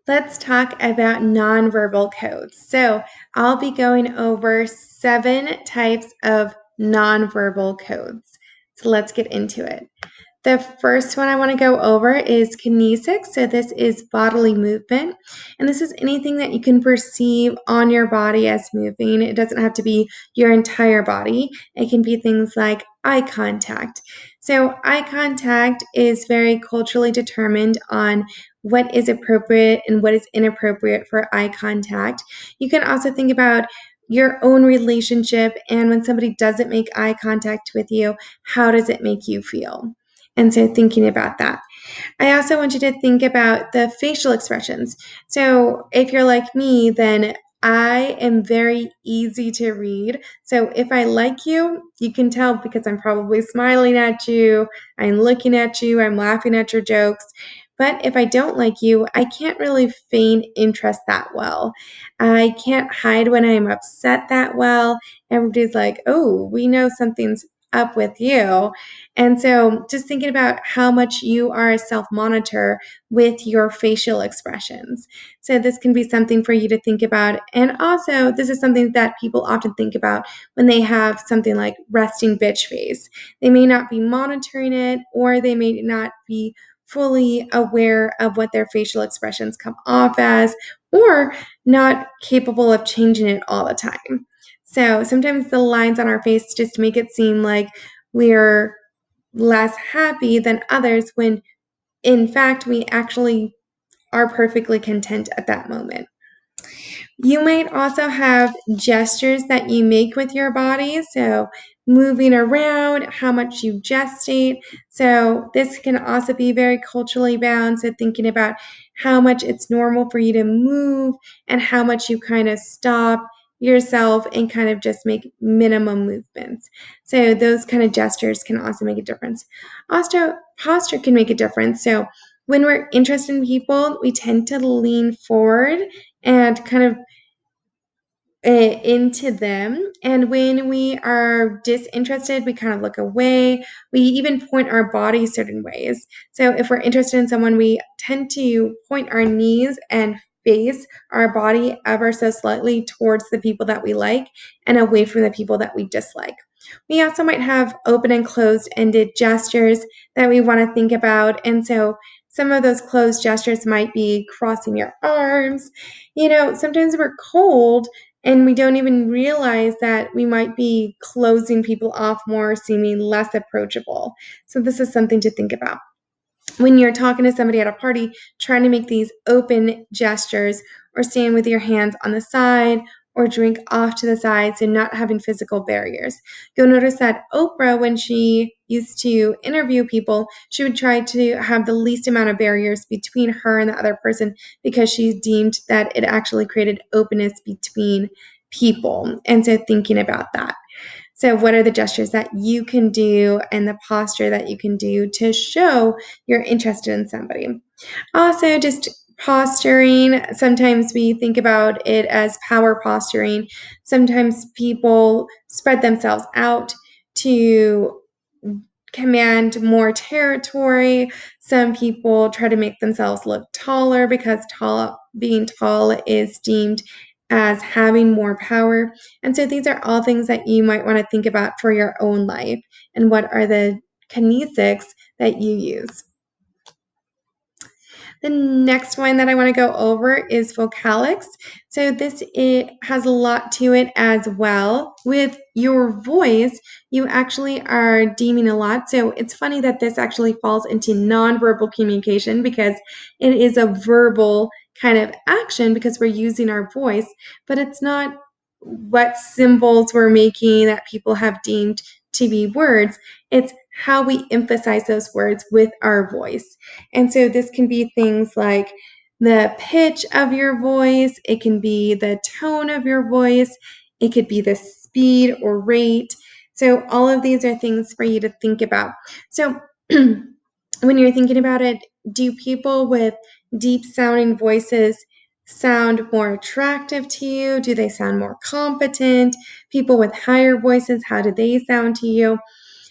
Let's talk about nonverbal codes. So, I'll be going over 7 types of nonverbal codes. So, let's get into it. The first one I want to go over is kinesics. So, this is bodily movement. And this is anything that you can perceive on your body as moving. It doesn't have to be your entire body, it can be things like eye contact. So, eye contact is very culturally determined on what is appropriate and what is inappropriate for eye contact. You can also think about your own relationship and when somebody doesn't make eye contact with you, how does it make you feel? And so thinking about that. I also want you to think about the facial expressions. So if you're like me, then I am very easy to read. So if I like you, you can tell because I'm probably smiling at you, I'm looking at you, I'm laughing at your jokes. But if I don't like you, I can't really feign interest that well. I can't hide when I'm upset that well. Everybody's like, oh, we know something's up with you. And so just thinking about how much you are a self monitor with your facial expressions. So this can be something for you to think about. And also, this is something that people often think about when they have something like resting bitch face. They may not be monitoring it, or they may not be fully aware of what their facial expressions come off as, or not capable of changing it all the time. So sometimes the lines on our face just make it seem like we're less happy than others when in fact we actually are perfectly content at that moment. You might also have gestures that you make with your body. So, moving around, how much you gestate. So, this can also be very culturally bound. So, thinking about how much it's normal for you to move and how much you kind of stop yourself and kind of just make minimum movements. So, those kind of gestures can also make a difference. Also, posture can make a difference. So, when we're interested in people, we tend to lean forward and kind of into them. And when we are disinterested, we kind of look away. We even point our body certain ways. So if we're interested in someone, we tend to point our knees and face our body ever so slightly towards the people that we like and away from the people that we dislike. We also might have open and closed ended gestures that we want to think about. And so some of those closed gestures might be crossing your arms. Sometimes we're cold and we don't even realize that we might be closing people off more, seeming less approachable. So, this is something to think about. When you're talking to somebody at a party, trying to make these open gestures or stand with your hands on the side or drink off to the side, so not having physical barriers. You'll notice that Oprah, when she used to interview people, she would try to have the least amount of barriers between her and the other person because she deemed that it actually created openness between people. And so thinking about that. So, what are the gestures that you can do and the posture that you can do to show you're interested in somebody? Also, just posturing. Sometimes we think about it as power posturing. Sometimes people spread themselves out to command more territory. Some people try to make themselves look taller because being tall is deemed as having more power. And so these are all things that you might want to think about for your own life and what are the kinesics that you use. The next one that I want to go over is vocalics. So it has a lot to it as well. With your voice, you actually are deeming a lot. So it's funny that this actually falls into nonverbal communication because it is a verbal kind of action because we're using our voice, but it's not what symbols we're making that people have deemed to be words. It's how we emphasize those words with our voice. And so this can be things like the pitch of your voice, it can be the tone of your voice, it could be the speed or rate. So all of these are things for you to think about. So when you're thinking about it, do people with deep sounding voices sound more attractive to you? Do they sound more competent? People with higher voices, how do they sound to you?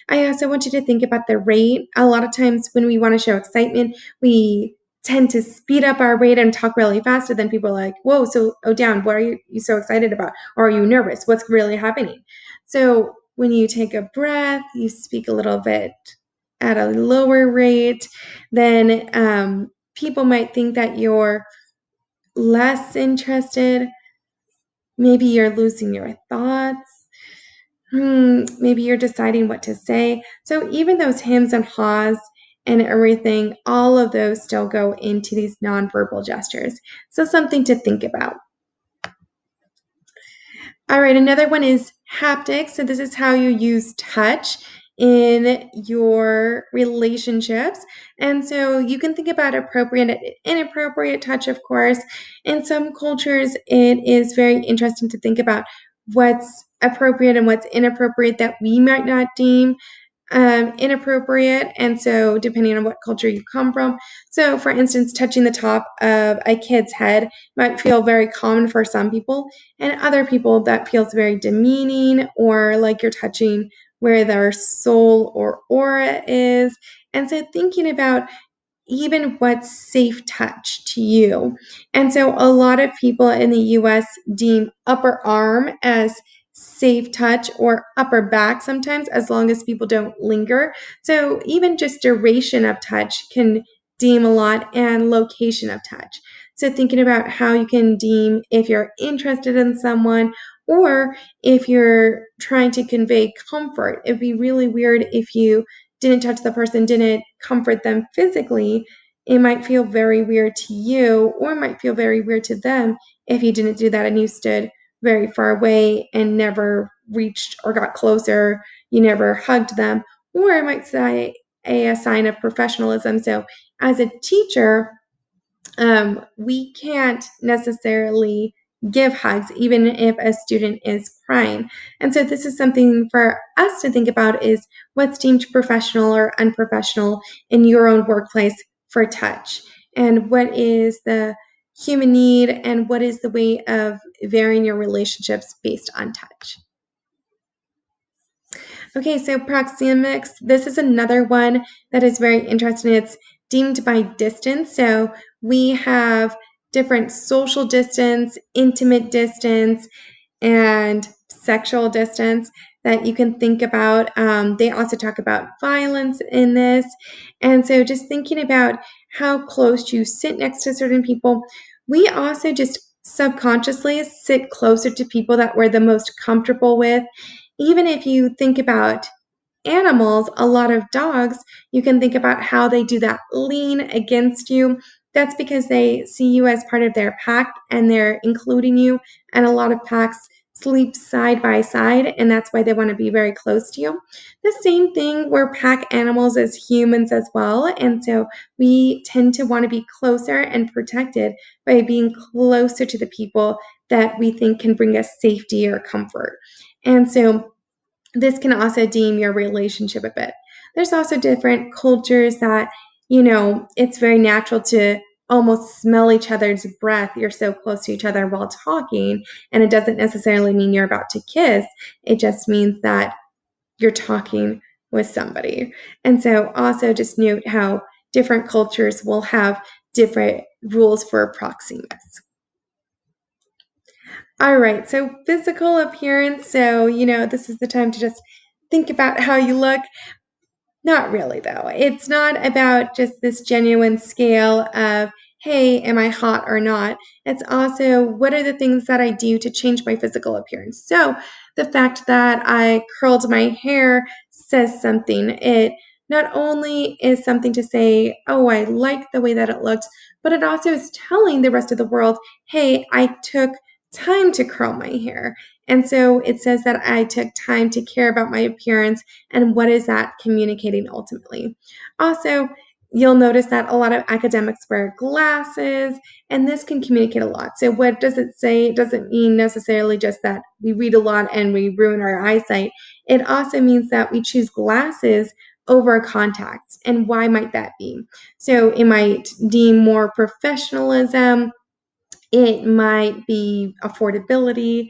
I also want you to think about the rate. A lot of times when we want to show excitement, we tend to speed up our rate and talk really fast, and then people are like, whoa, so, oh, down, what are you so excited about? Or are you nervous? What's really happening? So when you take a breath, you speak a little bit at a lower rate, then people might think that you're less interested. Maybe you're losing your thoughts. Maybe you're deciding what to say. So even those hems and haws and everything, all of those still go into these nonverbal gestures. So something to think about. All right, another one is haptics. So this is how you use touch in your relationships. And so you can think about appropriate and inappropriate touch, of course. In some cultures, it is very interesting to think about what's appropriate and what's inappropriate that we might not deem inappropriate. And so, depending on what culture you come from. So, for instance, touching the top of a kid's head might feel very common for some people, and other people that feels very demeaning, or like you're touching where their soul or aura is. And so, thinking about even what's safe touch to you. And so a lot of people in the US deem upper arm as safe touch, or upper back sometimes, as long as people don't linger. So even just duration of touch can deem a lot, and location of touch. So thinking about how you can deem if you're interested in someone, or if you're trying to convey comfort. It'd be really weird if you didn't touch the person, didn't comfort them physically. It might feel very weird to you, or it might feel very weird to them if you didn't do that and you stood very far away and never reached or got closer, you never hugged them. Or it might say a sign of professionalism. So as a teacher, we can't necessarily give hugs even if a student is crying. And so this is something for us to think about, is what's deemed professional or unprofessional in your own workplace for touch, and what is the human need, and what is the way of varying your relationships based on touch. Okay, so proxemics, this is another one that is very interesting. It's deemed by distance. So we have different social distance, intimate distance, and sexual distance that you can think about. They also talk about violence in this. And so just thinking about how close you sit next to certain people. We also just subconsciously sit closer to people that we're the most comfortable with. Even if you think about animals, a lot of dogs, you can think about how they do that lean against you. That's because they see you as part of their pack and they're including you. And a lot of packs sleep side by side, and that's why they want to be very close to you. The same thing, we're pack animals as humans as well. And so we tend to want to be closer and protected by being closer to the people that we think can bring us safety or comfort. And so this can also deem your relationship a bit. There's also different cultures that, it's very natural to almost smell each other's breath. You're so close to each other while talking, and it doesn't necessarily mean you're about to kiss. It just means that you're talking with somebody. And so also just note how different cultures will have different rules for proxemics. All right, so physical appearance. So, this is the time to just think about how you look. Not really, though. It's not about just this genuine scale of, hey, am I hot or not? It's also, what are the things that I do to change my physical appearance? So the fact that I curled my hair says something. It not only is something to say, oh, I like the way that it looks, but it also is telling the rest of the world, hey, I took time to curl my hair. And so it says that I took time to care about my appearance, and what is that communicating ultimately. Also, you'll notice that a lot of academics wear glasses, and this can communicate a lot. So what does it say? It doesn't mean necessarily just that we read a lot and we ruin our eyesight. It also means that we choose glasses over contacts. And why might that be? So it might deem more professionalism, it might be affordability,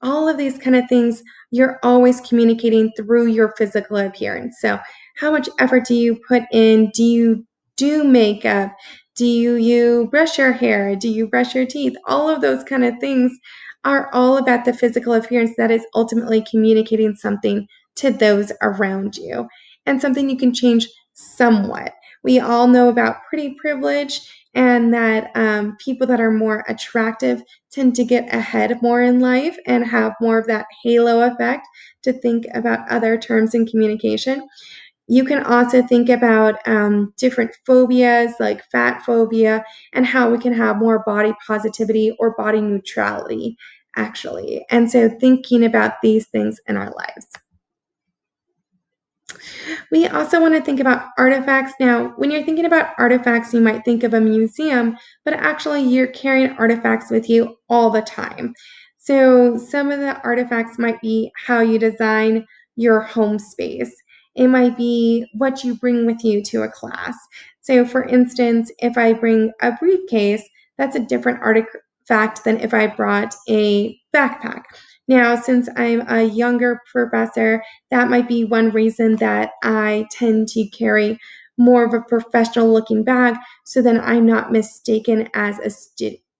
all of these kind of things. You're always communicating through your physical appearance. So how much effort do you put in? Do you do makeup? Do you brush your hair? Do you brush your teeth? All of those kind of things are all about the physical appearance that is ultimately communicating something to those around you and something you can change somewhat. We all know about pretty privilege and that people that are more attractive tend to get ahead more in life and have more of that halo effect to think about other terms in communication. You can also think about different phobias like fat phobia and how we can have more body positivity or body neutrality, actually. And so thinking about these things in our lives. We also want to think about artifacts. Now, when you're thinking about artifacts, you might think of a museum, but actually you're carrying artifacts with you all the time. So some of the artifacts might be how you design your home space. It might be what you bring with you to a class. So for instance, if I bring a briefcase, that's a different artifact than if I brought a backpack. Now, since I'm a younger professor, that might be one reason that I tend to carry more of a professional looking bag so then I'm not mistaken as a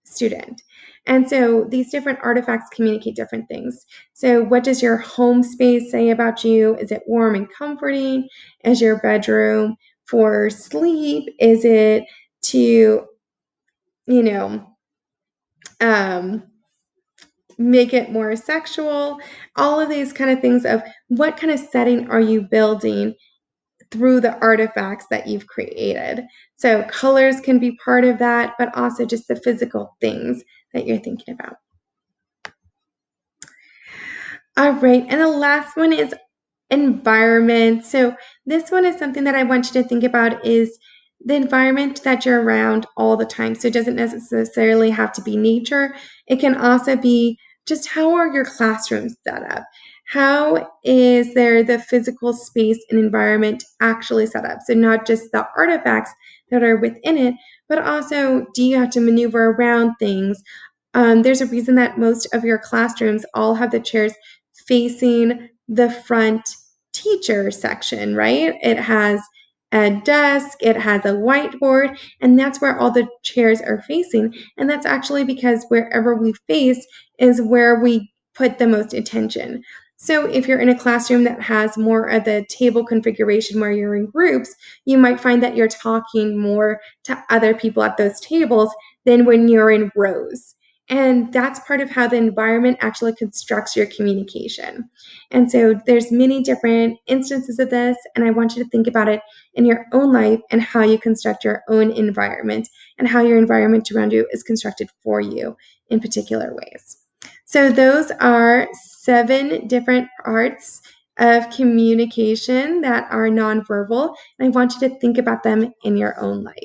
student. And so these different artifacts communicate different things. So, what does your home space say about you? Is it warm and comforting? Is your bedroom for sleep? Is it to, you know, um, make it more sexual? All of these kind of things of what kind of setting are you building through the artifacts that you've created. So colors can be part of that, but also just the physical things that you're thinking about. All right, and the last one is environment. So this one is something that I want you to think about is the environment that you're around all the time. So it doesn't necessarily have to be nature. It can also be just how are your classrooms set up? How is there the physical space and environment actually set up? So not just the artifacts that are within it, but also do you have to maneuver around things? There's a reason that most of your classrooms all have the chairs facing the front teacher section, right? It has a desk, it has a whiteboard, and that's where all the chairs are facing. And that's actually because wherever we face is where we put the most attention. So if you're in a classroom that has more of the table configuration where you're in groups, you might find that you're talking more to other people at those tables than when you're in rows. And that's part of how the environment actually constructs your communication. And so there's many different instances of this, and I want you to think about it in your own life and how you construct your own environment and how your environment around you is constructed for you in particular ways. So those are 7 different parts of communication that are nonverbal, and I want you to think about them in your own life.